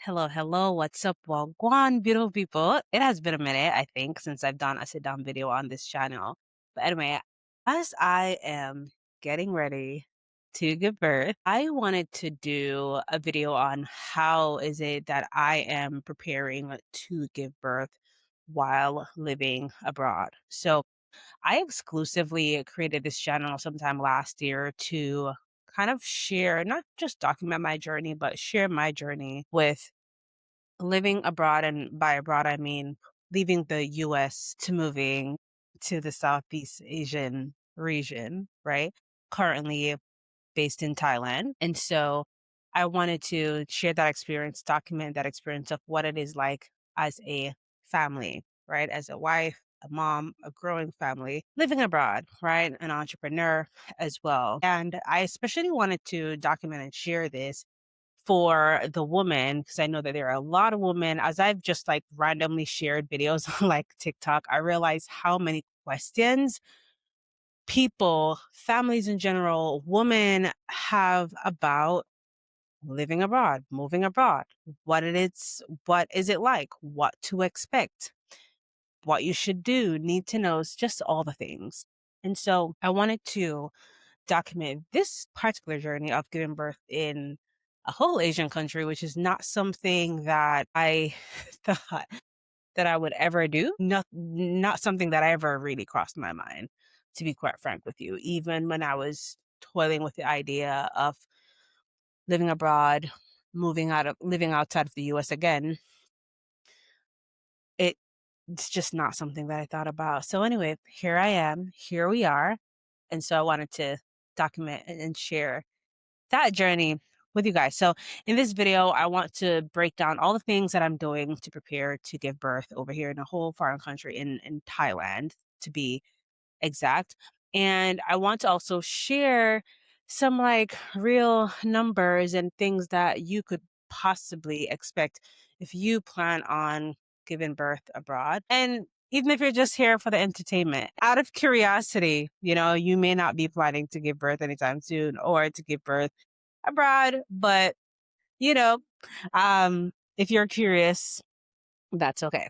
Hello, hello. What's up, Wagwan, beautiful people? It has been a minute, I think, since I've done a sit down video on this channel. But anyway, as I am getting ready to give birth, I wanted to do a video on how is it that I am preparing to give birth while living abroad. So I exclusively created this channel sometime last year to kind of share, not just document my journey, but share my journey with living abroad, and by abroad, I mean leaving the US to moving to the Southeast Asian region, right? Currently based in Thailand. And so I wanted to share that experience, document that experience of what it is like as a family, right? As a wife, a mom, a growing family, living abroad, right? An entrepreneur as well. And I especially wanted to document and share this for the woman, because I know that there are a lot of women, as I've just like randomly shared videos on like TikTok, I realize how many questions people, families in general, women have about living abroad, moving abroad, what is it like, what to expect, what you should do, need to know, just all the things. And so I wanted to document this particular journey of giving birth in a whole Asian country, which is not something that I thought that I would ever do. Not something that I ever really crossed my mind, to be quite frank with you. Even when I was toiling with the idea of living abroad, living outside of the US again, it's just not something that I thought about. So anyway, here I am, here we are. And so I wanted to document and share that journey with you guys. So in this video, I want to break down all the things that I'm doing to prepare to give birth over here in a whole foreign country in Thailand, to be exact. And I want to also share some like real numbers and things that you could possibly expect if you plan on giving birth abroad. And even if you're just here for the entertainment, out of curiosity, you may not be planning to give birth anytime soon or to give birth abroad, but you know, if you're curious, that's okay.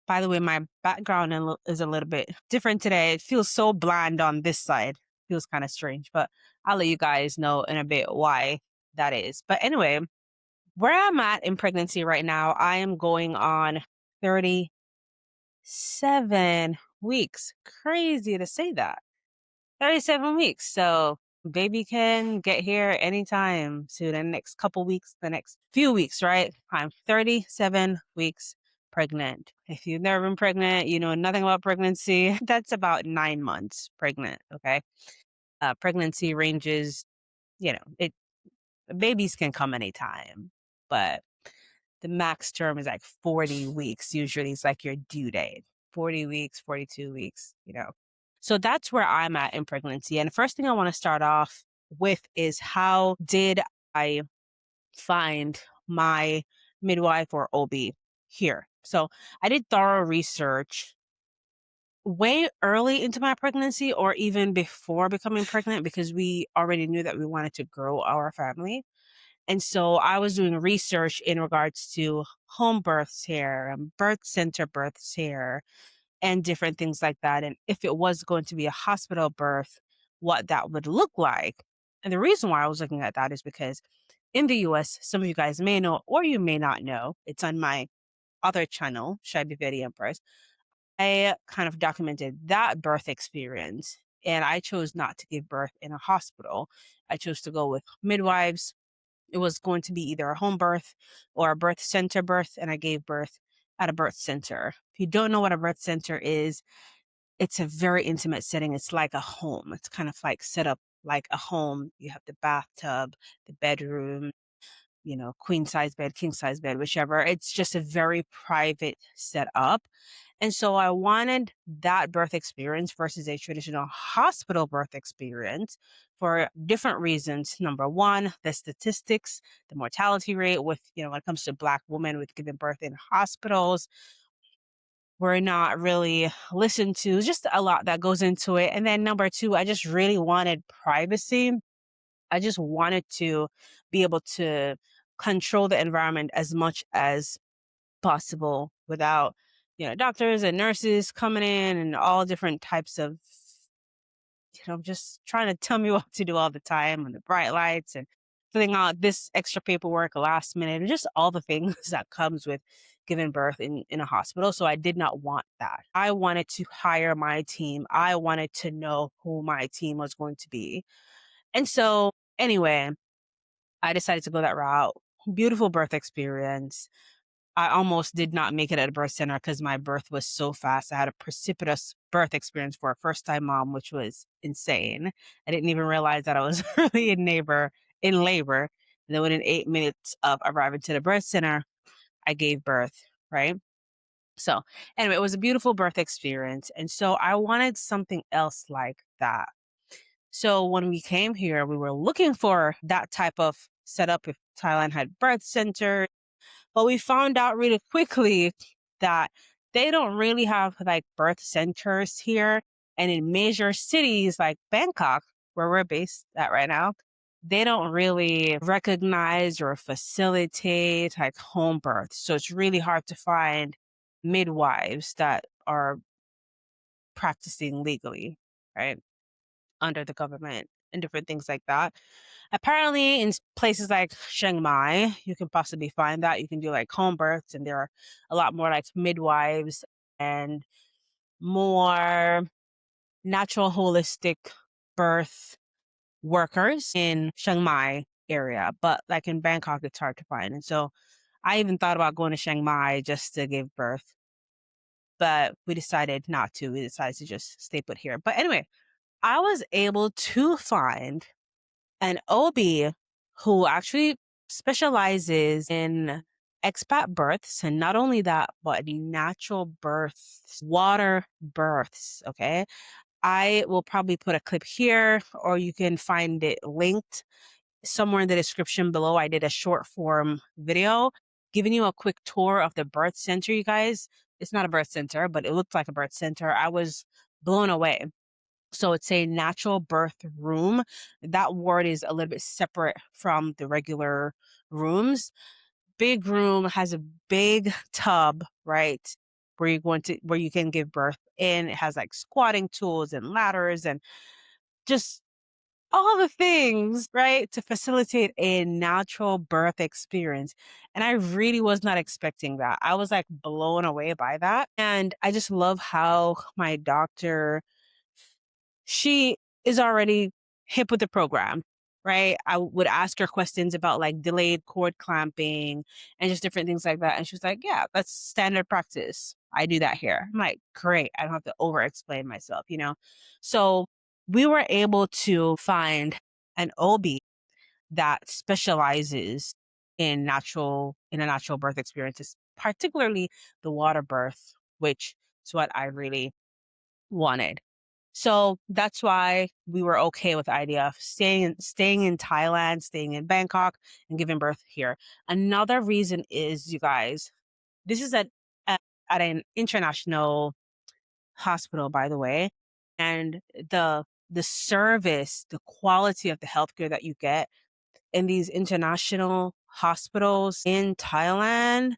By the way, my background is a little bit different today. It feels so bland on this side. Feels kind of strange, but I'll let you guys know in a bit why that is. But anyway, where I'm at in pregnancy right now, I am going on 37 weeks. Crazy to say that. 37 weeks. So baby can get here anytime soon. The next couple weeks, the next few weeks, right? I'm 37 weeks pregnant. If you've never been pregnant, you know nothing about pregnancy. That's about 9 months pregnant. Okay. Pregnancy ranges, it babies can come anytime, but the max term is like 40 weeks. Usually it's like your due date, 40 weeks, 42 weeks. So that's where I'm at in pregnancy. And the first thing I want to start off with is how did I find my midwife or OB here? So I did thorough research way early into my pregnancy or even before becoming pregnant because we already knew that we wanted to grow our family. And so I was doing research in regards to home births here and birth center births here and different things like that. And if it was going to be a hospital birth, what that would look like. And the reason why I was looking at that is because in the US, some of you guys may know or you may not know, it's on my other channel, 𝗖𝗿𝗲𝘁cie Empress. I kind of documented that birth experience. And I chose not to give birth in a hospital. I chose to go with midwives. It was going to be either a home birth or a birth center birth, and I gave birth at a birth center. If you don't know what a birth center is, it's a very intimate setting. It's like a home. It's kind of like set up like a home. You have the bathtub, the bedroom, queen size bed, king size bed, whichever. It's just a very private setup. And so I wanted that birth experience versus a traditional hospital birth experience for different reasons. Number one, the statistics, the mortality rate with, when it comes to Black women with giving birth in hospitals, were not really listened to. Just a lot that goes into it. And then number two, I just really wanted privacy. I just wanted to be able to control the environment as much as possible without, doctors and nurses coming in and all different types of, just trying to tell me what to do all the time, and the bright lights and filling out this extra paperwork last minute, and just all the things that comes with giving birth in a hospital. So I did not want that. I wanted to hire my team. I wanted to know who my team was going to be. And so anyway, I decided to go that route. Beautiful birth experience. I almost did not make it at a birth center because my birth was so fast. I had a precipitous birth experience for a first-time mom, which was insane. I didn't even realize that I was really in labor. And then within 8 minutes of arriving to the birth center, I gave birth, right? So anyway, it was a beautiful birth experience. And so I wanted something else like that. So when we came here, we were looking for that type of setup if Thailand had birth center. But we found out really quickly that they don't really have like birth centers here. And in major cities like Bangkok, where we're based at right now, they don't really recognize or facilitate like home births. So it's really hard to find midwives that are practicing legally, right, under the government and different things like that. Apparently, in places like Chiang Mai, you can possibly find that. You can do like home births, and there are a lot more like midwives and more natural holistic birth workers in Chiang Mai area. But like in Bangkok, it's hard to find. And so I even thought about going to Chiang Mai just to give birth, but we decided not to. We decided to just stay put here. But anyway, I was able to find an OB who actually specializes in expat births, and not only that, but the natural births, water births. Okay. I will probably put a clip here, or you can find it linked somewhere in the description below. I did a short form video giving you a quick tour of the birth center, you guys. It's not a birth center, but it looked like a birth center. I was blown away. So it's a natural birth room. That ward is a little bit separate from the regular rooms. Big room, has a big tub, right? Where you can give birth in. It has like squatting tools and ladders and just all the things, right, to facilitate a natural birth experience. And I really was not expecting that. I was like blown away by that. And I just love how my doctor, she is already hip with the program, right? I would ask her questions about like delayed cord clamping and just different things like that. And she was like, yeah, that's standard practice. I do that here. I'm like, great. I don't have to over explain myself. So we were able to find an OB that specializes in a natural birth experiences, particularly the water birth, which is what I really wanted. So that's why we were okay with the idea of staying in Thailand, staying in Bangkok, and giving birth here. Another reason is, you guys, this is at, at an international hospital, by the way, and the service, the quality of the healthcare that you get in these international hospitals in Thailand,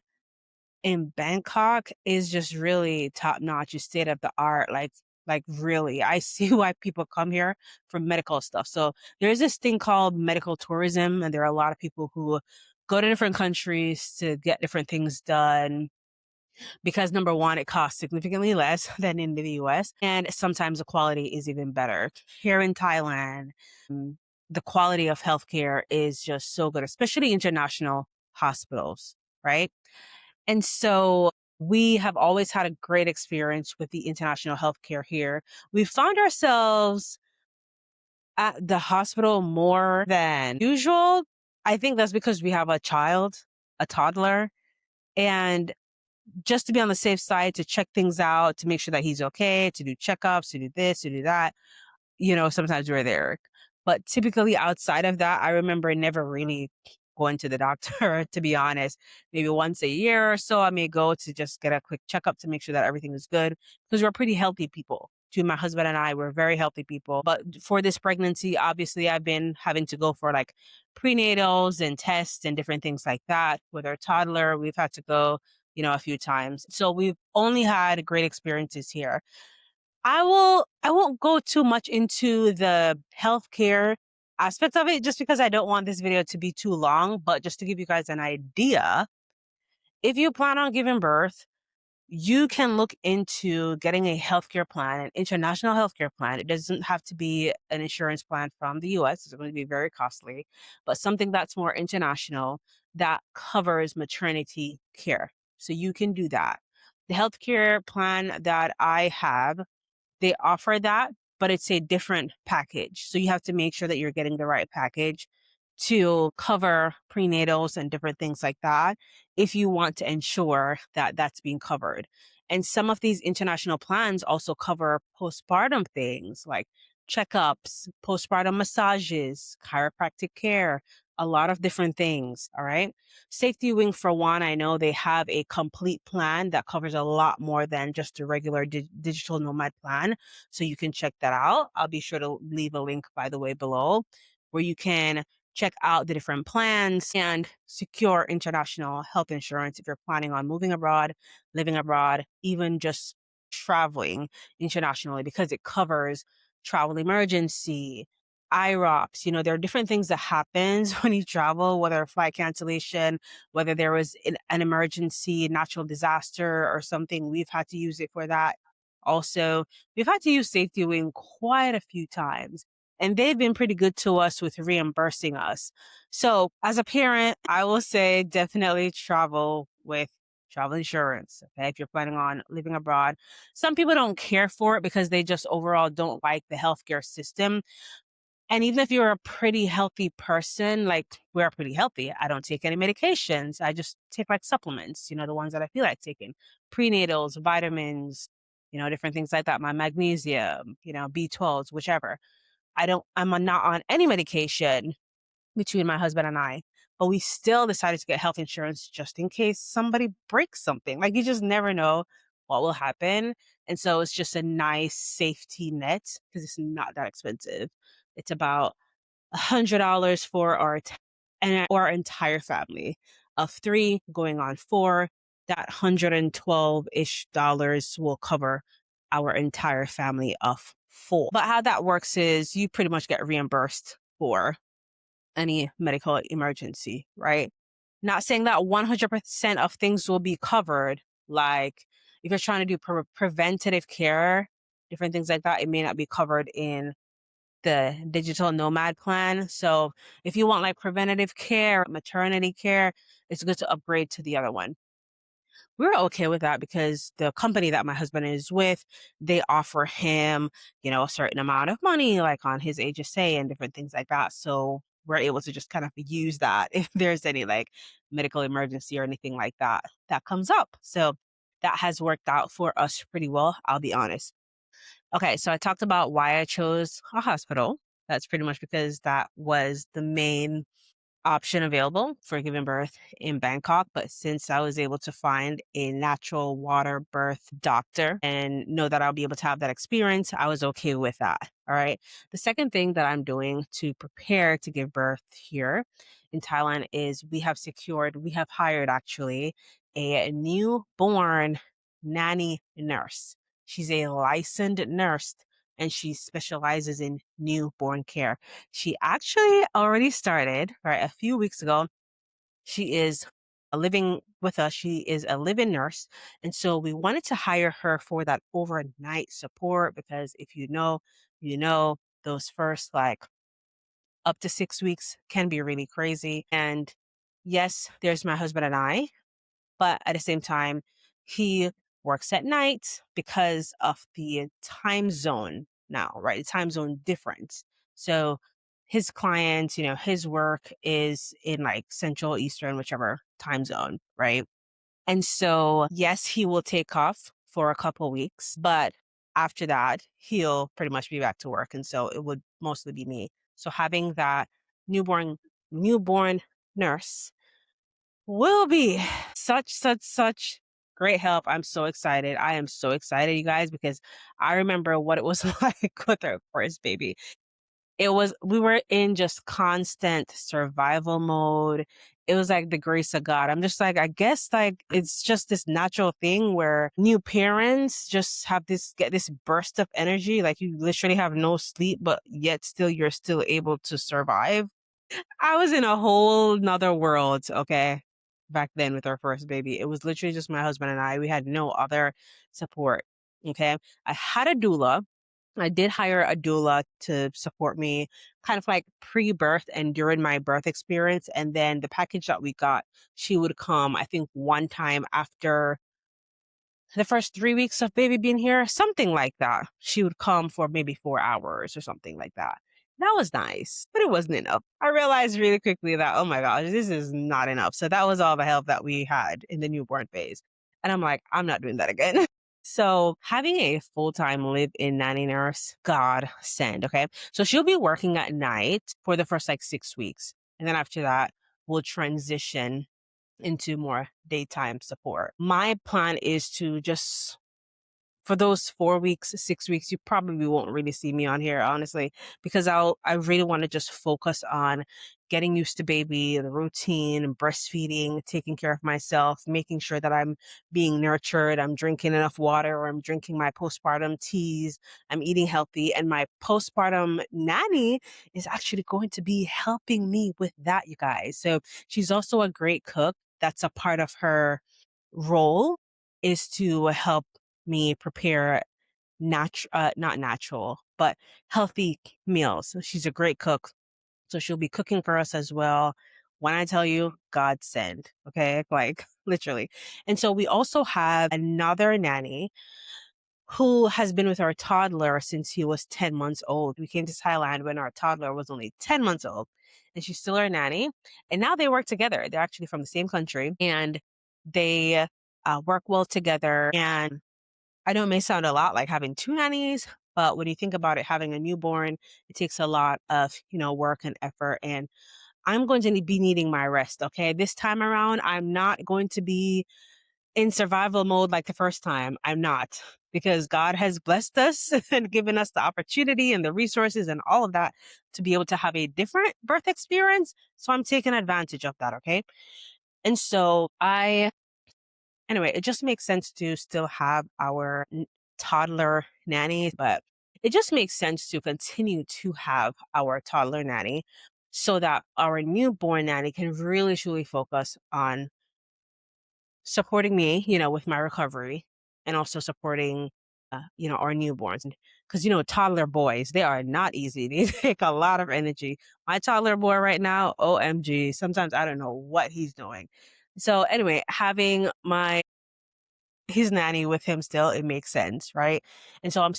in Bangkok, is just really top notch. You state of the art, like really. I see why people come here for medical stuff. So there's this thing called medical tourism, and there are a lot of people who go to different countries to get different things done because number one, it costs significantly less than in the US, and sometimes the quality is even better. Here in Thailand, mm, the quality of healthcare is just so good, especially international hospitals, right? And so we have always had a great experience with the international healthcare here. We found ourselves at the hospital more than usual. I think that's because we have a toddler, and just to be on the safe side, to check things out, to make sure that he's okay, to do checkups, to do this, to do that, sometimes we're there. But typically outside of that, I remember never really going to the doctor, to be honest. Maybe once a year or so, I may go to just get a quick checkup to make sure that everything is good because we're pretty healthy people. between my husband and I, we're very healthy people. But for this pregnancy, obviously, I've been having to go for like prenatals and tests and different things like that. With our toddler, we've had to go, a few times. So we've only had great experiences here. I won't go too much into the healthcare aspect of it just because I don't want this video to be too long, but just to give you guys an idea, if you plan on giving birth, you can look into getting a healthcare plan, an international healthcare plan. It doesn't have to be an insurance plan from the US. It's going to be very costly, but something that's more international that covers maternity care. So you can do that. The healthcare plan that I have, they offer that, but it's a different package. So you have to make sure that you're getting the right package to cover prenatals and different things like that if you want to ensure that that's being covered. And some of these international plans also cover postpartum things like checkups, postpartum massages, chiropractic care, a lot of different things. All right. Safety Wing, for one, I know they have a complete plan that covers a lot more than just a regular digital nomad plan. So you can check that out. I'll be sure to leave a link, by the way, below where you can check out the different plans and secure international health insurance if you're planning on moving abroad, living abroad, even just traveling internationally, because it covers travel emergency, IROPS. There are different things that happens when you travel, whether flight cancellation, whether there was an emergency, natural disaster or something. We've had to use it for that. Also, we've had to use Safety Wing quite a few times, and they've been pretty good to us with reimbursing us. So as a parent, I will say definitely travel with travel insurance. Okay. If you're planning on living abroad, some people don't care for it because they just overall don't like the healthcare system. And even if you're a pretty healthy person, like we're pretty healthy, I don't take any medications. I just take like supplements, the ones that I feel like taking, prenatals, vitamins, different things like that, my magnesium, B12s, whichever. I'm not on any medication between my husband and I, but we still decided to get health insurance just in case somebody breaks something. Like you just never know what will happen. And so it's just a nice safety net because it's not that expensive. It's about $100 for our entire family of three going on four. That $112-ish will cover our entire family of four. But how that works is you pretty much get reimbursed for any medical emergency, right? Not saying that 100% of things will be covered. Like if you're trying to do preventative care, different things like that, it may not be covered in the digital nomad plan. So if you want like preventative care, maternity care, it's good to upgrade to the other one. We're okay with that because the company that my husband is with, they offer him, a certain amount of money, like on his HSA and different things like that. So we're able to just kind of use that if there's any like medical emergency or anything like that that comes up. So that has worked out for us pretty well, I'll be honest. Okay, so I talked about why I chose a hospital. That's pretty much because that was the main option available for giving birth in Bangkok. But since I was able to find a natural water birth doctor and know that I'll be able to have that experience, I was okay with that. All right. The second thing that I'm doing to prepare to give birth here in Thailand is we have hired actually a newborn nanny nurse. She's a licensed nurse and she specializes in newborn care. She actually already started, right, a few weeks ago. She is living with us. She is a live-in nurse. And so we wanted to hire her for that overnight support because if those first like up to 6 weeks can be really crazy. And yes, there's my husband and I, but at the same time, he works at night because of the time zone now, right? The time zone difference. So his clients, his work is in like Central, Eastern, whichever time zone, right? And so, yes, he will take off for a couple weeks, but after that, he'll pretty much be back to work. And so it would mostly be me. So having that newborn newborn nurse will be such great help. I'm so excited. I am so excited, you guys, because I remember what it was like with our first baby. We were in just constant survival mode. It was like the grace of God. I'm just like, I guess like it's just this natural thing where new parents just get this burst of energy. Like you literally have no sleep, but yet still you're still able to survive. I was in a whole nother world, okay, back then with our first baby. It was literally just my husband and I. We had no other support. Okay. I had a doula. I did hire a doula to support me kind of like pre-birth and during my birth experience. And then the package that we got, she would come, I think, one time after the first 3 weeks of baby being here, something like that. She would come for maybe 4 hours or something like that. That was nice, but it wasn't enough. I realized really quickly that, oh my gosh, this is not enough. So that was all the help that we had in the newborn phase. And I'm like, I'm not doing that again. So having a full-time live-in nanny nurse, God send, okay? So she'll be working at night for the first like 6 weeks. And then after that, we'll transition into more daytime support. My plan is to just for those 4 weeks, 6 weeks, you probably won't really see me on here, honestly, because I really want to just focus on getting used to baby, the routine, breastfeeding, taking care of myself, making sure that I'm being nurtured, I'm drinking enough water, or I'm drinking my postpartum teas, I'm eating healthy. And my postpartum nanny is actually going to be helping me with that, you guys. So she's also a great cook. That's a part of her role is to help me prepare not natural, but healthy meals. So she's a great cook. So she'll be cooking for us as well. When I tell you, God send, okay? Like literally. And so we also have another nanny who has been with our toddler since he was 10 months old. We came to Thailand when our toddler was only 10 months old, and she's still our nanny. And now they work together. They're actually from the same country, and they work well together. And I know it may sound a lot like having two nannies, but when you think about it, having a newborn, it takes a lot of, work and effort. And I'm going to be needing my rest. Okay. This time around, I'm not going to be in survival mode like the first time. I'm not, because God has blessed us and given us the opportunity and the resources and all of that to be able to have a different birth experience. So I'm taking advantage of that. Okay. And so anyway, it just makes sense to still have our toddler nanny, but it just makes sense to continue to have our toddler nanny so that our newborn nanny can really truly focus on supporting me, with my recovery and also supporting, our newborns. Because, toddler boys, they are not easy. They take a lot of energy. My toddler boy right now, OMG, sometimes I don't know what he's doing. So anyway, having his nanny with him still, it makes sense, right? And so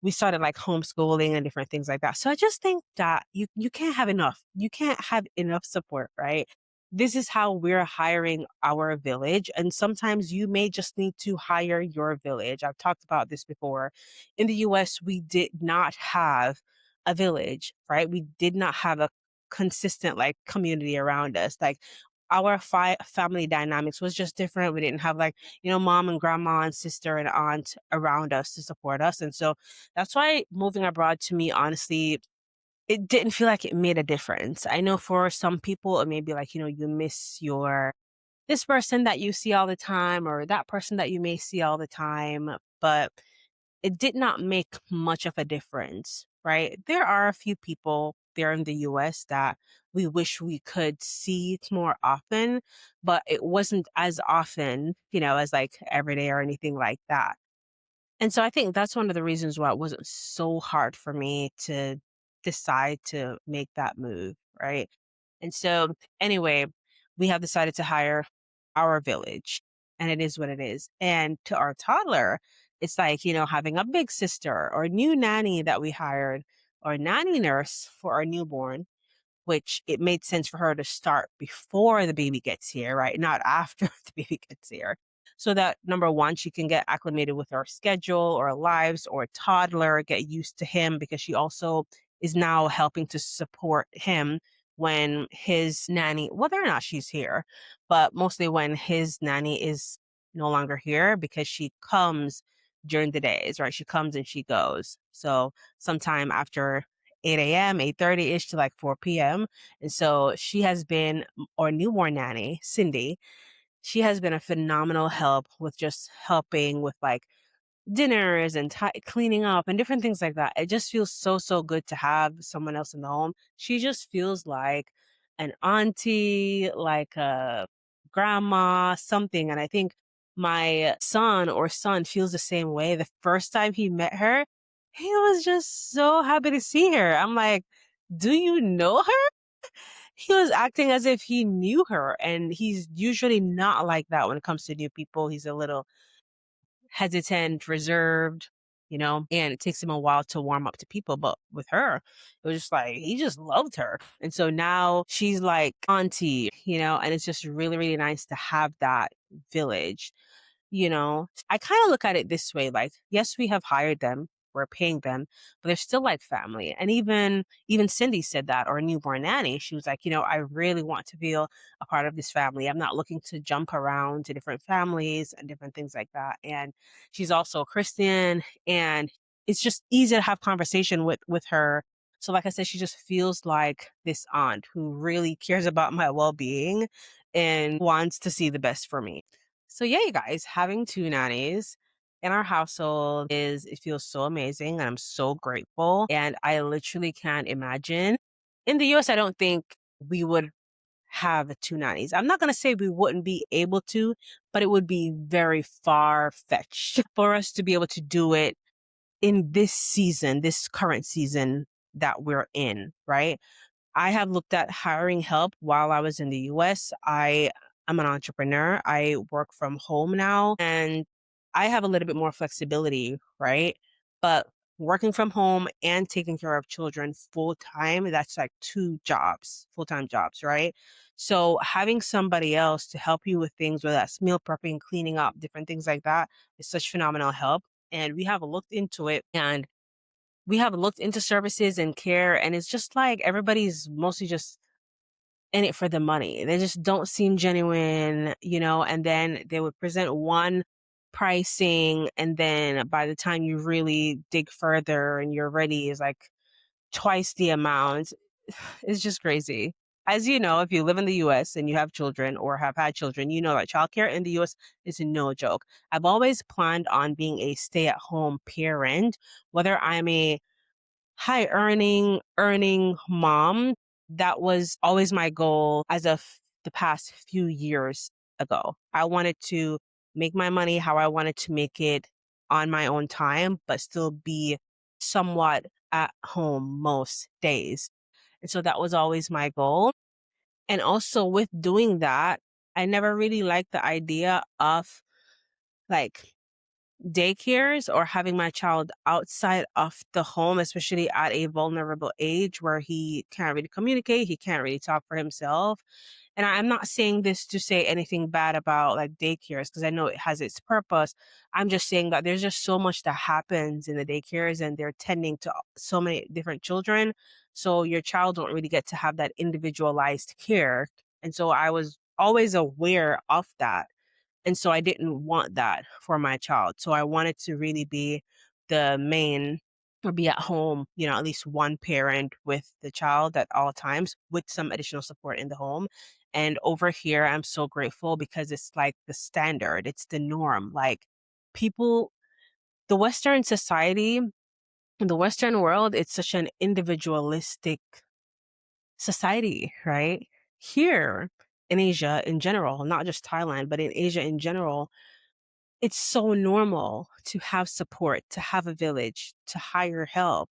we started like homeschooling and different things like that. So I just think that you can't have enough. You can't have enough support, right? This is how we're hiring our village. And sometimes you may just need to hire your village. I've talked about this before. In the US, we did not have a village, right? We did not have a consistent like community around us. Like our family dynamics was just different. We didn't have like mom and grandma and sister and aunt around us to support us. And so that's why moving abroad to me, honestly, it didn't feel like it made a difference. I know for some people, it may be like, you miss this person that you see all the time or that person that you may see all the time, but it did not make much of a difference, right? There are a few people there in the US that we wish we could see more often, but it wasn't as often, as like every day or anything like that. And so I think that's one of the reasons why it wasn't so hard for me to decide to make that move, right? And so anyway, we have decided to hire our village, and it is what it is. And to our toddler, it's like, having a big sister or a new nanny that we hired or a nanny nurse for our newborn, which it made sense for her to start before the baby gets here, right? Not after the baby gets here. So that number one, she can get acclimated with our schedule or our lives, or a toddler, get used to him, because she also is now helping to support him when his nanny, whether or not she's here, but mostly when his nanny is no longer here because she comes during the days, right? She comes and she goes. So sometime after 8 a.m., 8:30-ish to like 4 p.m. And so she has been, our newborn nanny, Cindy, she has been a phenomenal help with just helping with like dinners and cleaning up and different things like that. It just feels so, so good to have someone else in the home. She just feels like an auntie, like a grandma, something. And I think my son feels the same way. The first time he met her, he was just so happy to see her. I'm like, do you know her? He was acting as if he knew her. And he's usually not like that when it comes to new people. He's a little hesitant, reserved, and it takes him a while to warm up to people. But with her, it was just like he just loved her. And so now she's like auntie, and it's just really, really nice to have that village. I kind of look at it this way, like, yes, we have hired them, we're paying them, but they're still like family. And even Cindy said that, or a newborn nanny, she was like, I really want to feel a part of this family. I'm not looking to jump around to different families and different things like that. And she's also Christian, and it's just easy to have conversation with her. So like I said, she just feels like this aunt who really cares about my well-being and wants to see the best for me. So yeah, you guys, having two nannies in our household it feels so amazing, and I'm so grateful. And I literally can't imagine. In the US, I don't think we would have two nannies. I'm not going to say we wouldn't be able to, but it would be very far fetched for us to be able to do it in this current season that we're in, right? I have looked at hiring help while I was in the US. I'm an entrepreneur. I work from home now, and I have a little bit more flexibility, right? But working from home and taking care of children full time, that's like two jobs, full-time jobs, right? So having somebody else to help you with things, whether that's meal prepping, cleaning up, different things like that, is such phenomenal help. And we have looked into it, and we have looked into services and care, and it's just like everybody's mostly just in it for the money. They just don't seem genuine, and then they would present one pricing, and then by the time you really dig further and you're ready is like twice the amount. It's just crazy. As you know, if you live in the US and you have children or have had children, you know that childcare in the US is no joke. I've always planned on being a stay-at-home parent, whether I'm a high earning mom. That was always my goal as of the past few years ago. I wanted to make my money how I wanted to make it on my own time, but still be somewhat at home most days. And so that was always my goal. And also with doing that, I never really liked the idea of like daycares or having my child outside of the home, especially at a vulnerable age where he can't really communicate, he can't really talk for himself. And I'm not saying this to say anything bad about like daycares, because I know it has its purpose. I'm just saying that there's just so much that happens in the daycares, and they're tending to so many different children. So your child don't really get to have that individualized care. And so I was always aware of that. And so I didn't want that for my child. So I wanted to really be the main, or be at home, at least one parent with the child at all times with some additional support in the home. And over here, I'm so grateful because it's like the standard, it's the norm. Like people, the Western society, in the Western world, it's such an individualistic society, right? Here in Asia in general, not just Thailand, but in Asia in general, it's so normal to have support, to have a village, to hire help.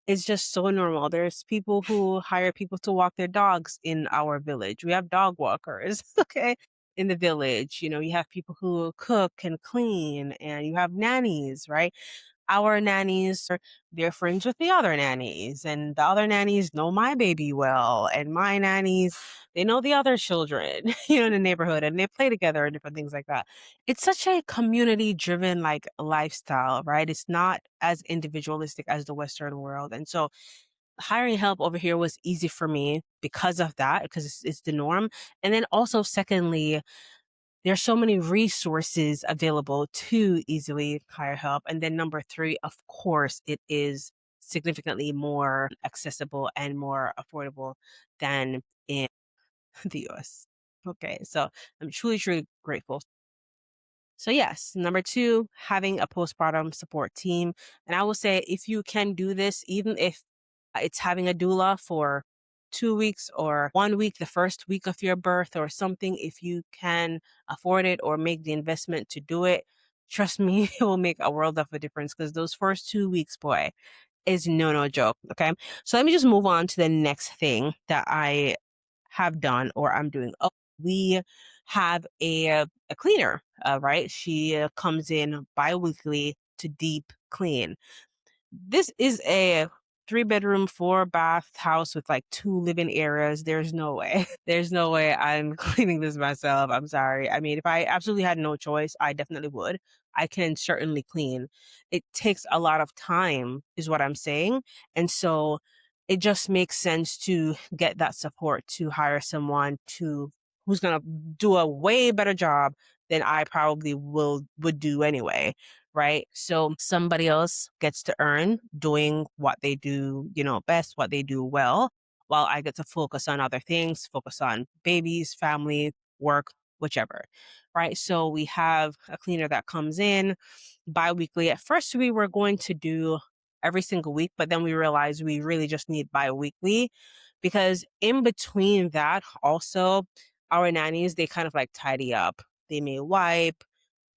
It's just so normal. There's people who hire people to walk their dogs in our village. We have dog walkers, okay, in the village. You have people who cook and clean, and you have nannies, right? Our nannies are they're friends with the other nannies, and the other nannies know my baby well, and my nannies, they know the other children, in the neighborhood, and they play together and different things like that. It's such a community driven like lifestyle, right? It's not as individualistic as the Western world. And so hiring help over here was easy for me because of that, because it's the norm. And then also secondly, there's so many resources available to easily hire help. And then number three, of course, it is significantly more accessible and more affordable than in the US. Okay, so I'm truly, truly grateful. So yes, number two, having a postpartum support team. And I will say if you can do this, even if it's having a doula for 2 weeks or 1 week, the first week of your birth or something, if you can afford it or make the investment to do it, trust me, it will make a world of a difference because those first 2 weeks, boy, is no joke. Okay. So let me just move on to the next thing that I have done or I'm doing. Oh, we have a cleaner, right? She comes in bi-weekly to deep clean. This is a 3-bedroom, 4-bath house with like 2 living areas. There's no way. There's no way I'm cleaning this myself. I'm sorry. I mean, if I absolutely had no choice, I definitely would. I can certainly clean. It takes a lot of time, is what I'm saying. And so it just makes sense to get that support to hire someone to who's gonna do a way better job than I probably would do anyway, right? So somebody else gets to earn doing what they do, best, what they do well, while I get to focus on other things, focus on babies, family, work, whichever, right? So we have a cleaner that comes in bi-weekly. At first, we were going to do every single week, but then we realized we really just need bi-weekly because in between that, also, our nannies, they kind of like tidy up. They may wipe,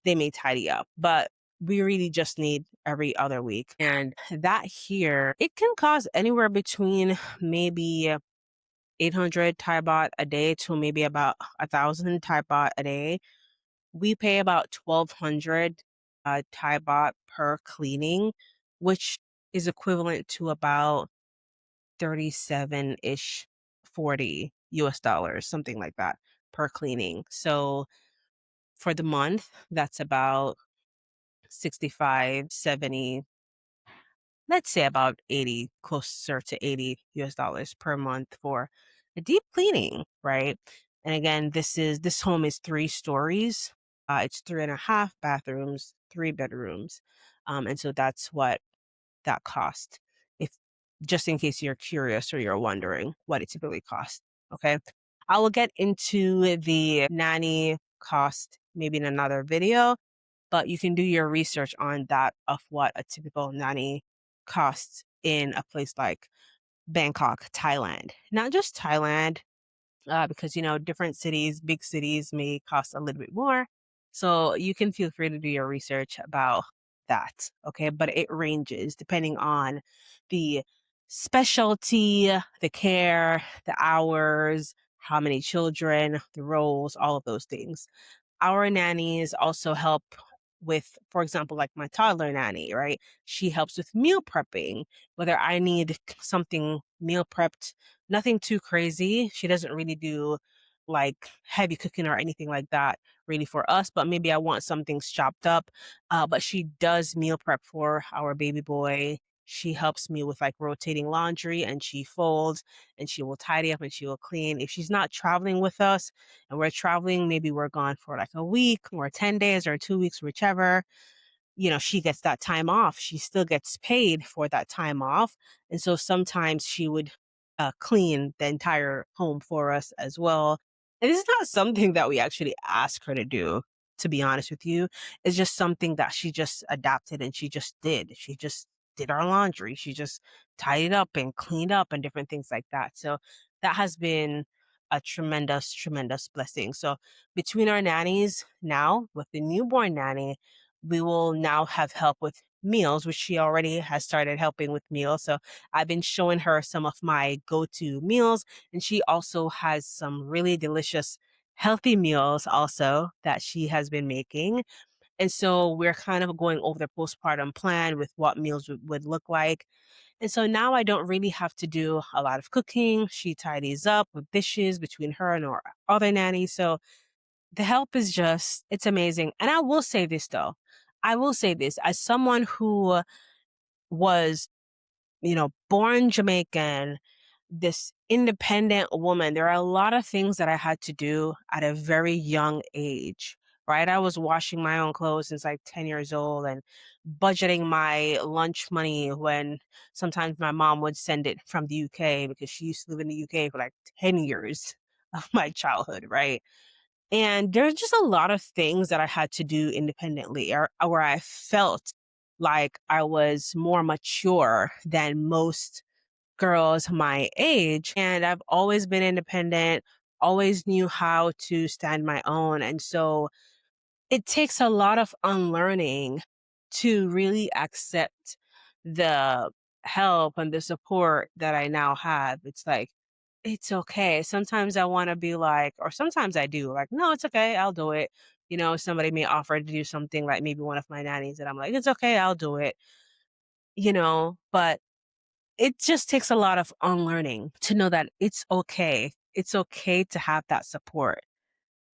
they may tidy up, but we really just need every other week. And that here, it can cost anywhere between maybe 800 Thai baht a day to maybe about 1,000 Thai baht a day. We pay about 1,200 Thai baht per cleaning, which is equivalent to about 37-ish, 40 US dollars, something like that per cleaning. So for the month, that's about 65, 70, let's say about 80, closer to 80 US dollars per month for a deep cleaning, right? And again, this home is 3 stories. It's 3.5 bathrooms, 3 bedrooms. And so that's what that cost. If just in case you're curious or you're wondering what it typically costs. Okay. I will get into the nanny cost maybe in another video, but you can do your research on that of what a typical nanny costs in a place like Bangkok, Thailand. Not just Thailand, because different cities, big cities may cost a little bit more. So you can feel free to do your research about that. Okay, but it ranges depending on the specialty, the care, the hours, how many children, the roles, all of those things. Our nannies also help with, for example, like my toddler nanny, right? She helps with meal prepping, whether I need something meal prepped, nothing too crazy. She doesn't really do like heavy cooking or anything like that really for us, but maybe I want some things chopped up. But she does meal prep for our baby boy. She helps me with like rotating laundry and she folds and she will tidy up and she will clean. If she's not traveling with us, and we're traveling, maybe we're gone for like a week or 10 days or 2 weeks, whichever, she gets that time off. She still gets paid for that time off. And so sometimes she would clean the entire home for us as well. And this is not something that we actually ask her to do, to be honest with you. It's just something that she just adapted and she just did. She just did our laundry. She just tidied up and cleaned up and different things like that. So that has been a tremendous, tremendous blessing. So between our nannies now with the newborn nanny, we will now have help with meals, which she already has started helping with meals. So I've been showing her some of my go-to meals, and she also has some really delicious, healthy meals also that she has been making. And so we're kind of going over the postpartum plan with what meals would look like. And so now I don't really have to do a lot of cooking. She tidies up with dishes between her and our other nanny. So the help is just, it's amazing. And I will say this though. I will say this as someone who was, born Jamaican, this independent woman. There are a lot of things that I had to do at a very young age, right? I was washing my own clothes since like 10 years old and budgeting my lunch money when sometimes my mom would send it from the UK because she used to live in the UK for like 10 years of my childhood, right? And there's just a lot of things that I had to do independently or where I felt like I was more mature than most girls my age. And I've always been independent, always knew how to stand my own. And so it takes a lot of unlearning to really accept the help and the support that I now have. It's like, it's okay. Sometimes I want to be like, or sometimes I do, like, no, it's okay. I'll do it. You know, somebody may offer to do something like maybe one of my nannies, and I'm like, it's okay. I'll do it, but it just takes a lot of unlearning to know that it's okay. It's okay to have that support.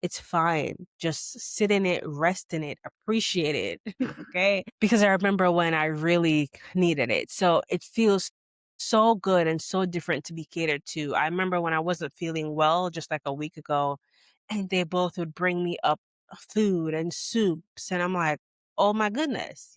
It's fine. Just sit in it, rest in it, appreciate it. Okay. Because I remember when I really needed it. So it feels so good and so different to be catered to. I remember when I wasn't feeling well just like a week ago, and they both would bring me up food and soups. And I'm like, oh my goodness.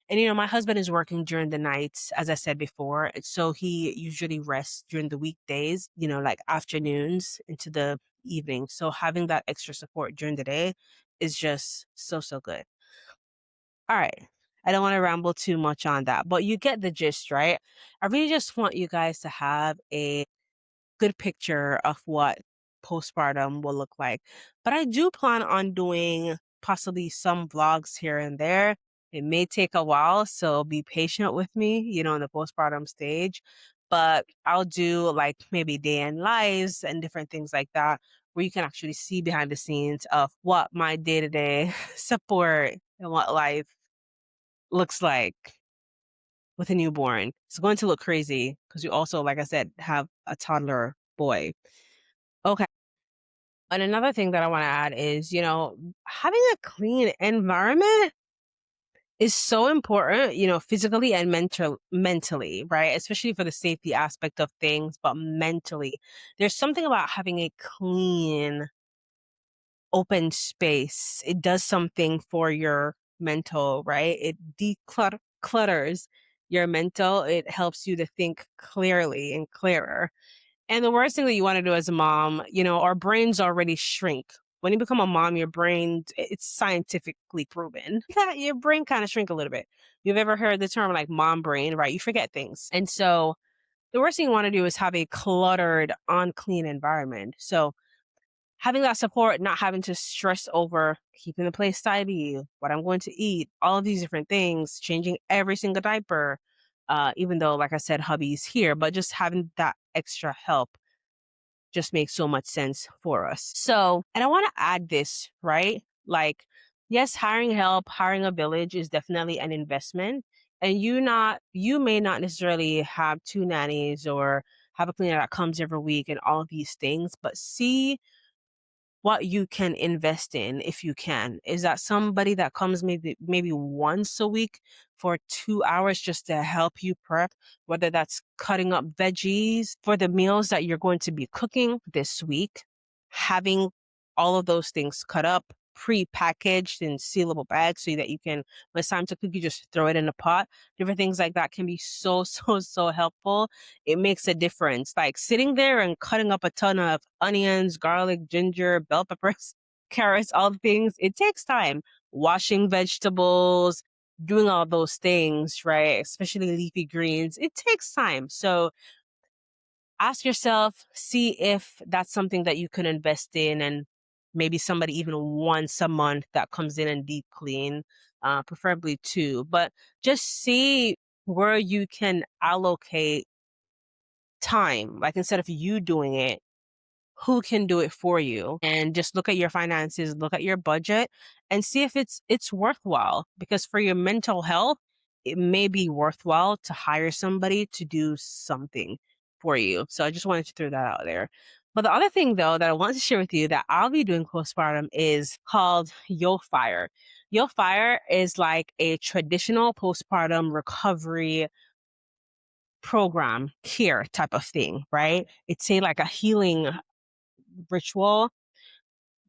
And my husband is working during the nights, as I said before. So he usually rests during the weekdays, like afternoons into the evening. So having that extra support during the day is just so, so good. All right. I don't want to ramble too much on that, but you get the gist, right? I really just want you guys to have a good picture of what postpartum will look like. But I do plan on doing possibly some vlogs here and there. It may take a while, so be patient with me, in the postpartum stage. But I'll do like maybe day in lives and different things like that, where you can actually see behind the scenes of what my day-to-day support and what life looks like with a newborn. It's going to look crazy because you also, like I said, have a toddler boy. Okay. And another thing that I want to add is, having a clean environment is so important, physically and mentally, right? Especially for the safety aspect of things, but mentally. There's something about having a clean, open space. It does something for your mental, right? It declutters your mental. It helps you to think clearly and clearer. And the worst thing that you want to do as a mom, our brains already shrink. When you become a mom, your brain, it's scientifically proven that your brain kind of shrink a little bit. You've ever heard the term like mom brain, right? You forget things. And so the worst thing you want to do is have a cluttered, unclean environment. So having that support, not having to stress over keeping the place tidy, what I'm going to eat, all of these different things, changing every single diaper, even though, like I said, hubby's here, but just having that extra help just makes so much sense for us. So, and I want to add this, right? Like, yes, hiring help, hiring a village is definitely an investment. And you may not necessarily have two nannies or have a cleaner that comes every week and all of these things, but see what you can invest in if you can. Is that somebody that comes maybe once a week for 2 hours just to help you prep, whether that's cutting up veggies for the meals that you're going to be cooking this week, having all of those things cut up, pre-packaged in sealable bags so that you can, when it's time to cook, you just throw it in a pot. Different things like that can be so, so, so helpful. It makes a difference. Like sitting there and cutting up a ton of onions, garlic, ginger, bell peppers, carrots, all the things, it takes time. Washing vegetables, doing all those things, right? Especially leafy greens, it takes time. So ask yourself, see if that's something that you can invest in, and maybe somebody even once a month that comes in and deep clean, preferably two. But just see where you can allocate time. Like instead of you doing it, who can do it for you, and just look at your finances, look at your budget, and see if it's worthwhile. Because for your mental health, it may be worthwhile to hire somebody to do something for you. So I just wanted to throw that out there. But the other thing though that I want to share with you that I'll be doing postpartum is called 𝗖𝗿𝗲𝘁cie𝗿𝘁. 𝗖𝗿𝗲𝗁 is like a traditional postpartum recovery program care type of thing, right? It's a like a healing ritual.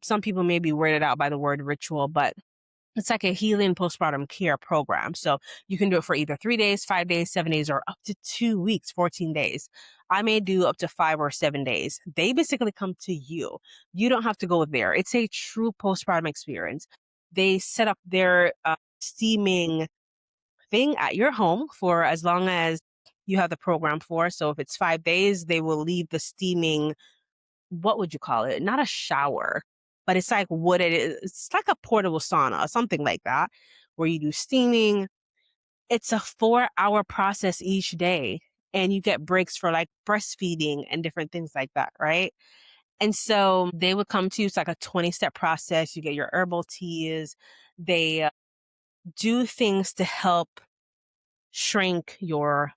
Some people may be weirded out by the word ritual, but it's like a healing postpartum care program. So you can do it for either 3 days, 5 days, 7 days, or up to 2 weeks, 14 days. I may do up to 5 or 7 days. They basically come to you. You don't have to go there. It's a true postpartum experience. They set up their steaming thing at your home for as long as you have the program for. So if it's 5 days, they will leave the steaming, what would you call it? Not a shower, but it's like what it is. It's like a portable sauna, something like that, where you do steaming. It's a 4-hour process each day. And you get breaks for like breastfeeding and different things like that, right? And so they would come to you. It's like a 20-step process. You get your herbal teas. They do things to help shrink your,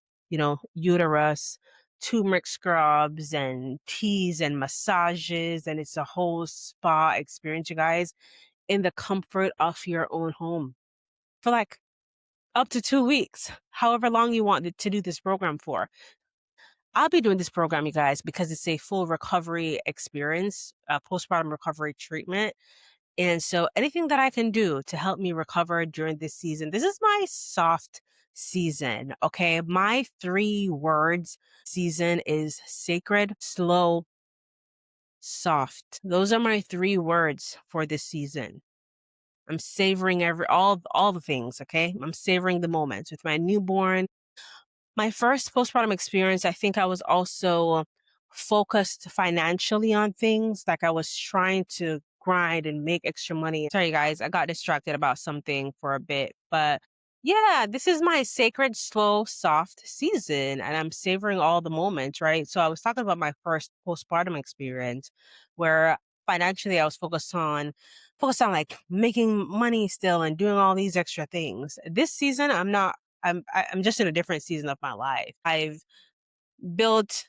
uterus, turmeric scrubs and teas and massages. And it's a whole spa experience, you guys, in the comfort of your own home for like up to 2 weeks, however long you want to do this program for. I'll be doing this program, you guys, because it's a full recovery experience, postpartum recovery treatment. And so anything that I can do to help me recover during this season, this is my soft season. Okay. My 3 words season is sacred, slow, soft. Those are my 3 words for this season. I'm savoring all the things. Okay. I'm savoring the moments with my newborn. My first postpartum experience, I think I was also focused financially on things. Like I was trying to grind and make extra money. Sorry, guys, I got distracted about something for a bit. But yeah, this is my sacred, slow, soft season. And I'm savoring all the moments, right? So I was talking about my first postpartum experience where financially I was focused on like making money still and doing all these extra things. This season, I'm not. I'm just in a different season of my life. I've built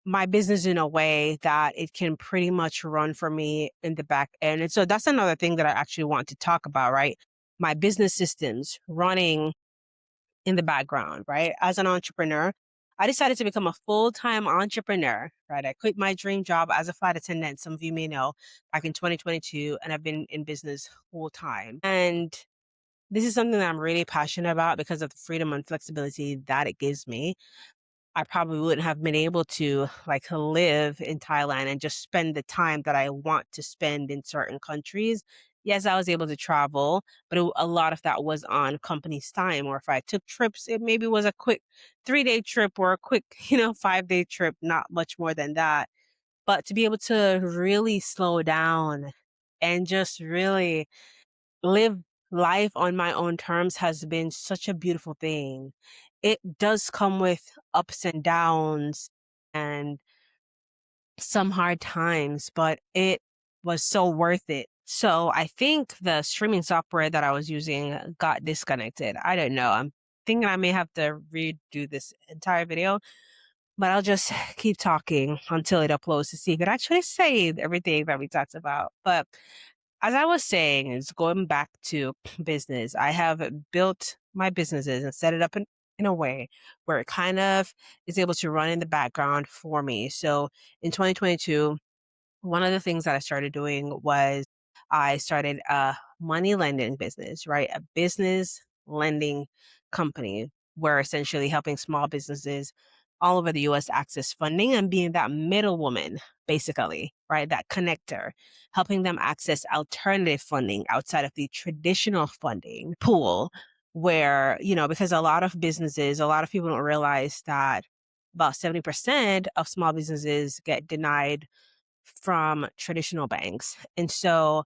my business in a way that it can pretty much run for me in the back end. And so that's another thing that I actually want to talk about, right? My business systems running in the background, right? As an entrepreneur, I decided to become a full-time entrepreneur, right? I quit my dream job as a flight attendant, some of you may know, back in 2022, and I've been in business full time. And this is something that I'm really passionate about because of the freedom and flexibility that it gives me. I probably wouldn't have been able to like live in Thailand and just spend the time that I want to spend in certain countries. Yes, I was able to travel, but a lot of that was on company's time. Or if I took trips, it maybe was a quick 3-day trip or a quick, 5-day trip, not much more than that. But to be able to really slow down and just really live life on my own terms has been such a beautiful thing. It does come with ups and downs and some hard times, but it was so worth it. So I think the streaming software that I was using got disconnected. I don't know. I'm thinking I may have to redo this entire video, but I'll just keep talking until it uploads to see if it actually saved everything that we talked about. But as I was saying, is going back to business. I have built my businesses and set it up in a way where it kind of is able to run in the background for me. So in 2022, one of the things that I started doing was I started a money lending business, right? A business lending company where essentially helping small businesses all over the US access funding and being that middlewoman, basically, right? That connector, helping them access alternative funding outside of the traditional funding pool where, because a lot of businesses, a lot of people don't realize that about 70% of small businesses get denied from traditional banks. And so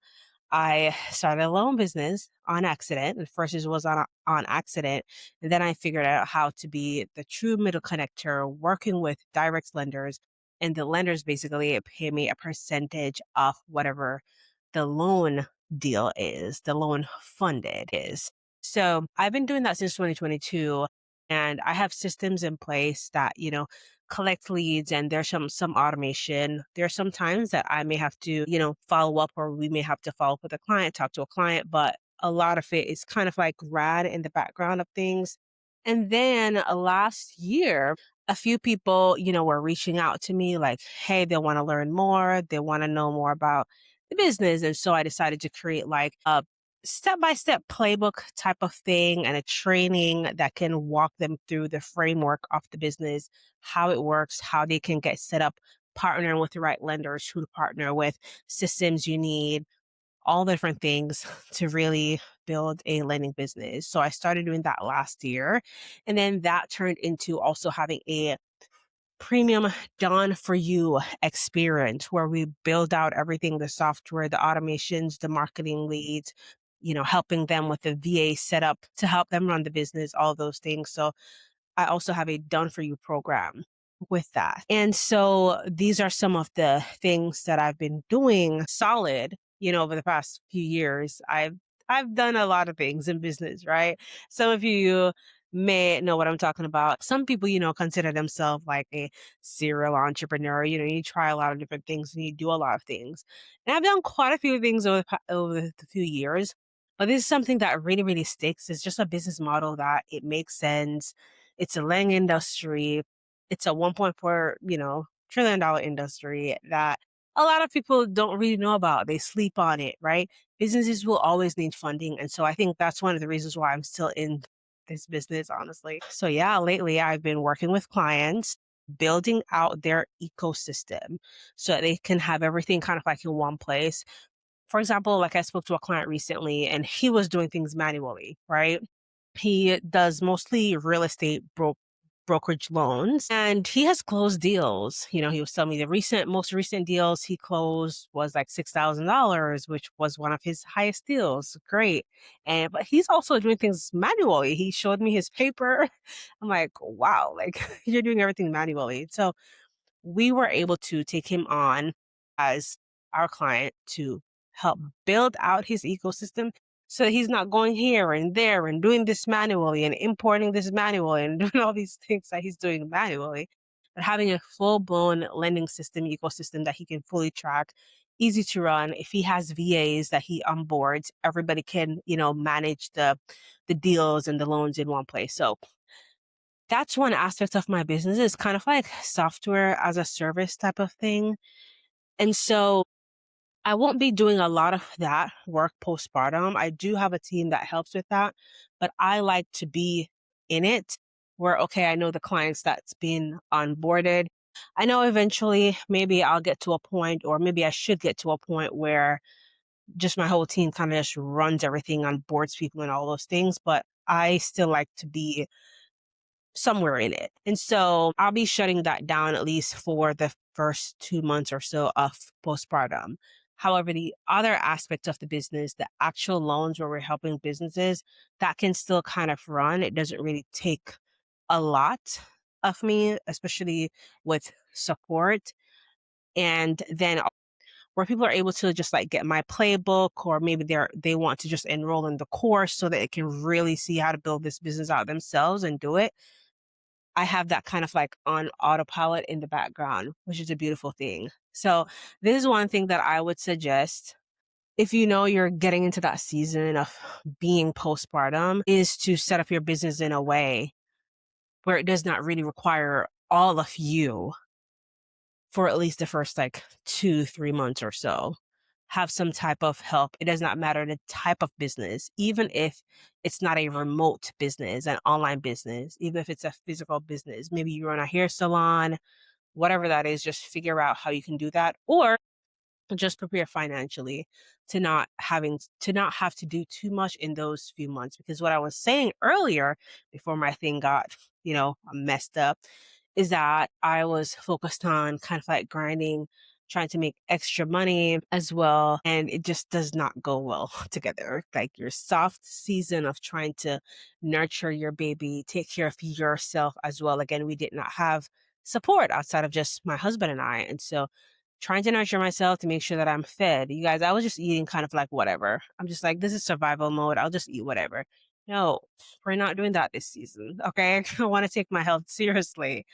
I started a loan business on accident. At first it was on accident. And then I figured out how to be the true middle connector working with direct lenders. And the lenders basically pay me a percentage of whatever the loan deal is, the loan funded is. So I've been doing that since 2022. And I have systems in place that, collect leads, and there's some automation. There are some times that I may have to, follow up, or we may have to follow up with a client, talk to a client, but a lot of it is kind of like rad in the background of things. And then last year, a few people, were reaching out to me like, hey, they want to learn more. They want to know more about the business. And so I decided to create like a step-by-step playbook type of thing and a training that can walk them through the framework of the business, how it works, how they can get set up, partnering with the right lenders, who to partner with, systems you need, all the different things to really build a lending business. So I started doing that last year. And then that turned into also having a premium done for you experience where we build out everything, the software, the automations, the marketing leads, helping them with the VA setup to help them run the business, all those things. So I also have a done for you program with that. And so these are some of the things that I've been doing solid, over the past few years. I've done a lot of things in business, right? Some of you may know what I'm talking about. Some people, consider themselves like a serial entrepreneur. You try a lot of different things and you do a lot of things. And I've done quite a few things over the few years. But this is something that really, really sticks. It's just a business model that it makes sense. It's a Lang industry. It's a 1.4, trillion-dollar industry that a lot of people don't really know about. They sleep on it, right? Businesses will always need funding. And so I think that's one of the reasons why I'm still in this business, honestly. So yeah, lately I've been working with clients, building out their ecosystem so that they can have everything kind of like in one place. For example, like I spoke to a client recently and he was doing things manually, right? He does mostly real estate brokerage loans and he has closed deals. He was telling me the most recent deals he closed was like $6,000, which was one of his highest deals. Great. But he's also doing things manually. He showed me his paper. I'm like, wow, like you're doing everything manually. So we were able to take him on as our client to help build out his ecosystem so that he's not going here and there and doing this manually and importing this manually and doing all these things that he's doing manually, but having a full-blown lending system ecosystem that he can fully track, easy to run. If he has VAs that he onboards, everybody can, manage the deals and the loans in one place. So that's one aspect of my business, is kind of like software as a service type of thing. And so I won't be doing a lot of that work postpartum. I do have a team that helps with that, but I like to be in it where, okay, I know the clients that's been onboarded. I know eventually maybe I'll get to a point, or maybe I should get to a point where just my whole team kind of just runs everything, on boards people and all those things. But I still like to be somewhere in it. And so I'll be shutting that down at least for the first 2 months or so of postpartum. However, the other aspect of the business, the actual loans where we're helping businesses, that can still kind of run. It doesn't really take a lot of me, especially with support. And then where people are able to just like get my playbook, or maybe they want to just enroll in the course so that they can really see how to build this business out themselves and do it. I have that kind of like on autopilot in the background, which is a beautiful thing. So this is one thing that I would suggest if you're getting into that season of being postpartum, is to set up your business in a way where it does not really require all of you for at least the first like 2-3 months or so. Have some type of help. It does not matter the type of business, even if it's not a remote business, an online business, even if it's a physical business. Maybe you run a hair salon, whatever that is, just figure out how you can do that. Or just prepare financially to not have to do too much in those few months. Because what I was saying earlier, before my thing got messed up, is that I was focused on kind of like grinding, trying to make extra money as well, and it just does not go well together. Like your soft season of trying to nurture your baby, take care of yourself as well. Again, we did not have support outside of just my husband and I, and so trying to nurture myself to make sure that I'm fed. You guys, I was just eating kind of like whatever. I'm just like, this is survival mode. I'll just eat whatever. No, we're not doing that this season. Okay. I want to take my health seriously.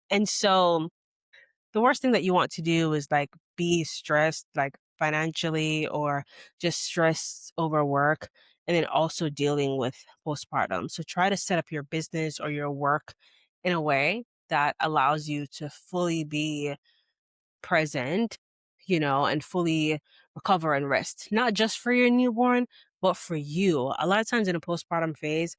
And so the worst thing that you want to do is like be stressed, like financially, or just stressed over work and then also dealing with postpartum. So try to set up your business or your work in a way that allows you to fully be present, and fully recover and rest, not just for your newborn, but for you. A lot of times in a postpartum phase,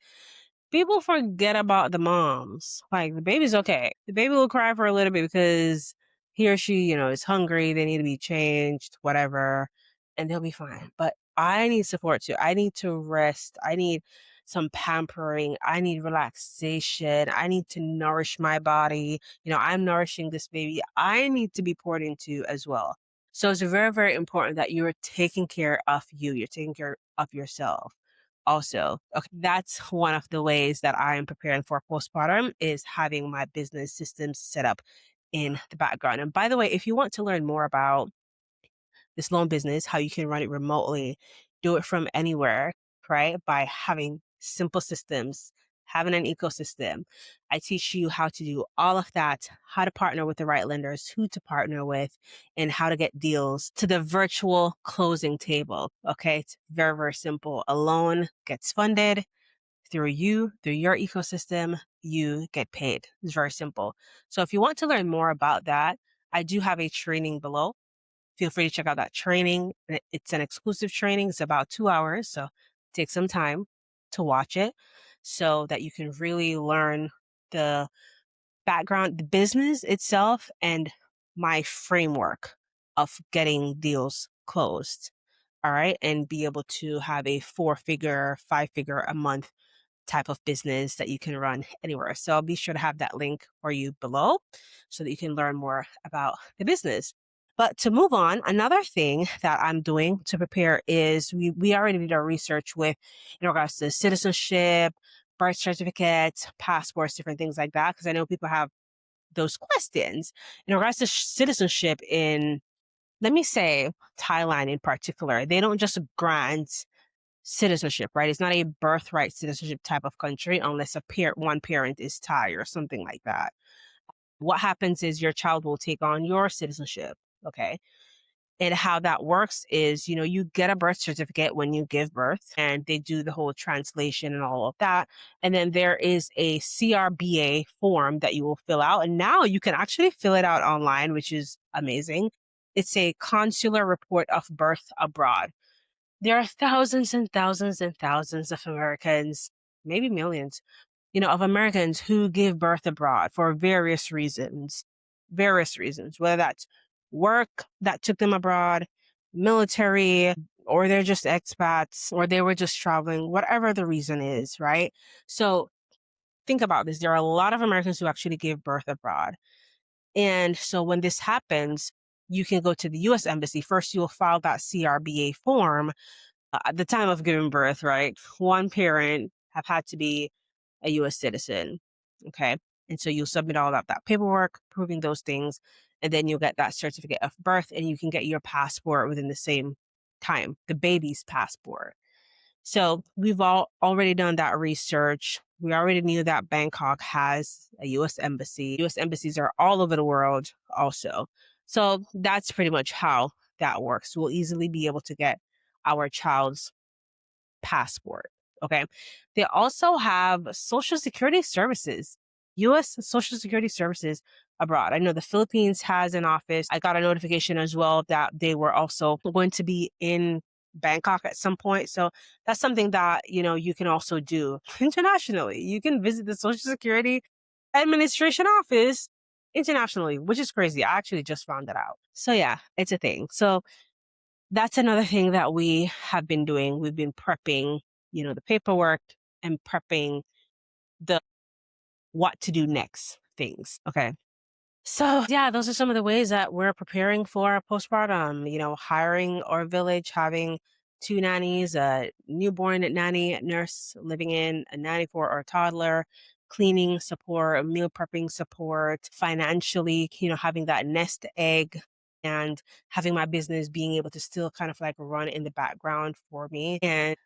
people forget about the moms. Like, the baby's okay. The baby will cry for a little bit because he or she, is hungry. They need to be changed, whatever, and they'll be fine. But I need support too. I need to rest. I need some pampering. I need relaxation. I need to nourish my body. I'm nourishing this baby. I need to be poured into as well. So it's very, very important that you're taking care of you. You're taking care of yourself also. Okay, that's one of the ways that I am preparing for postpartum, is having my business systems set up in the background. And by the way, if you want to learn more about this loan business, how you can run it remotely, do it from anywhere, right? By having simple systems, having an ecosystem. I teach you how to do all of that, how to partner with the right lenders, who to partner with, and how to get deals to the virtual closing table. Okay. It's very, very simple. A loan gets funded through you, through your ecosystem, you get paid. It's very simple. So if you want to learn more about that, I do have a training below. Feel free to check out that training. It's an exclusive training. It's about 2 hours. So take some time to watch it so that you can really learn the background, the business itself, and my framework of getting deals closed. All right. And be able to have a 4-figure, 5-figure a month type of business that you can run anywhere. So I'll be sure to have that link for you below so that you can learn more about the business. But to move on, another thing that I'm doing to prepare is we already did our research with in regards to citizenship, birth certificates, passports, different things like that, because I know people have those questions. In regards to citizenship in, let me say, Thailand in particular, they don't just grant citizenship, right? It's not a birthright citizenship type of country unless one parent is Thai or something like that. What happens is your child will take on your citizenship, okay? And how that works is, you get a birth certificate when you give birth, and they do the whole translation and all of that. And then there is a CRBA form that you will fill out. And now you can actually fill it out online, which is amazing. It's a consular report of birth abroad. There are thousands and thousands and thousands of Americans, maybe millions, of Americans who give birth abroad for various reasons, whether that's work that took them abroad, military, or they're just expats, or they were just traveling, whatever the reason is, right? So think about this. There are a lot of Americans who actually give birth abroad. And so when this happens, you can go to the US Embassy. First, you'll file that CRBA form at the time of giving birth, right? One parent have had to be a US citizen. Okay. And so you'll submit all of that paperwork, proving those things, and then you'll get that certificate of birth, and you can get your passport within the same time, the baby's passport. So we've already done that research. We already knew that Bangkok has a US embassy. US embassies are all over the world also. So that's pretty much how that works. We'll easily be able to get our child's passport. Okay. They also have Social Security services, US Social Security services abroad. I know the Philippines has an office. I got a notification as well that they were also going to be in Bangkok at some point. So that's something that, you can also do internationally. You can visit the Social Security Administration office internationally, which is crazy. I actually just found that out. So yeah, it's a thing. So that's another thing that we have been doing. We've been prepping, the paperwork and prepping the what to do next things. Okay. So yeah, those are some of the ways that we're preparing for postpartum, hiring our village, having 2 nannies, a newborn nanny nurse living in, a nanny for our toddler, cleaning support, meal prepping support, financially, having that nest egg, and having my business being able to still kind of like run in the background for me. And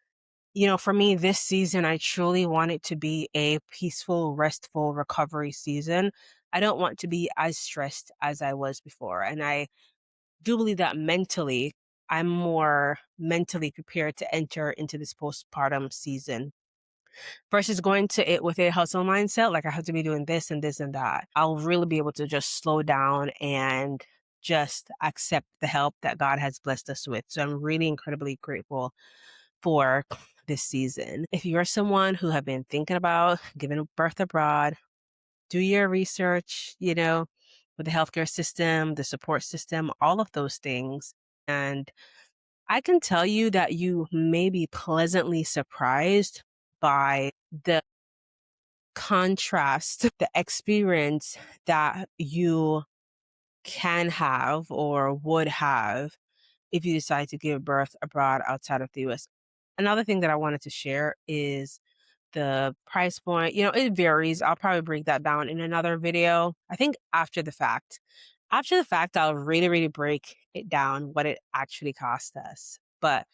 for me, this season, I truly want it to be a peaceful, restful recovery season. I don't want to be as stressed as I was before. And I do believe that mentally, I'm more mentally prepared to enter into this postpartum season versus going to it with a hustle mindset. Like I have to be doing this and this and that. I'll really be able to just slow down and just accept the help that God has blessed us with. So I'm really incredibly grateful for this season. If you're someone who have been thinking about giving birth abroad, do your research, with the healthcare system, the support system, all of those things. And I can tell you that you may be pleasantly surprised by the contrast, the experience that you can have or would have if you decide to give birth abroad outside of the US. Another thing that I wanted to share is the price point. It varies. I'll probably break that down in another video. I think after the fact. After the fact, I'll really, really break it down what it actually cost us. But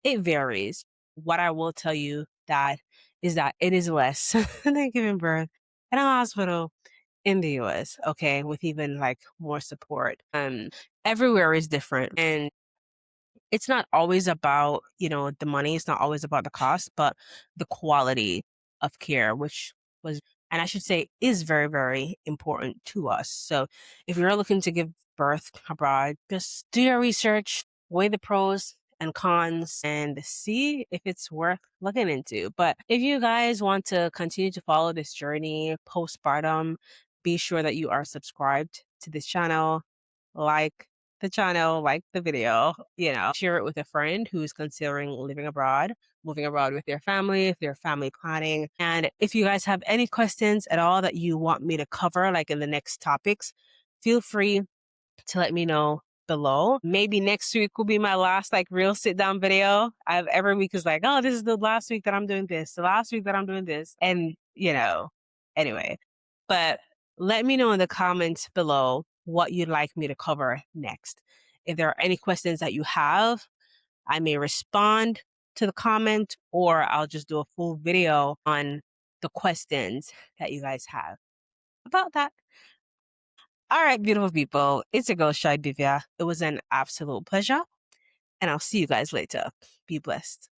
it varies. What I will tell you that is that it is less than giving birth in a hospital in the US, okay, with even like more support. Everywhere is different. And it's not always about, the money. It's not always about the cost, but the quality of care, which was, and I should say, is very, very important to us. So if you're looking to give birth abroad, just do your research, weigh the pros and cons, and see if it's worth looking into. But if you guys want to continue to follow this journey postpartum, be sure that you are subscribed to this channel, like the channel, like the video, share it with a friend who's considering living abroad, moving abroad with their family, if they're family planning. And if you guys have any questions at all that you want me to cover, like in the next topics, feel free to let me know below. Maybe next week will be my last like real sit down video. Every week is like, oh, this is the last week that I'm doing this, the last week that I'm doing this. And, anyway, but let me know in the comments below what you'd like me to cover next. If there are any questions that you have, I may respond to the comment, or I'll just do a full video on the questions that you guys have about that. All right, beautiful people, it's your girl 𝗖𝗿𝗲𝘁𝘁. It was an absolute pleasure, and I'll see you guys later. Be blessed.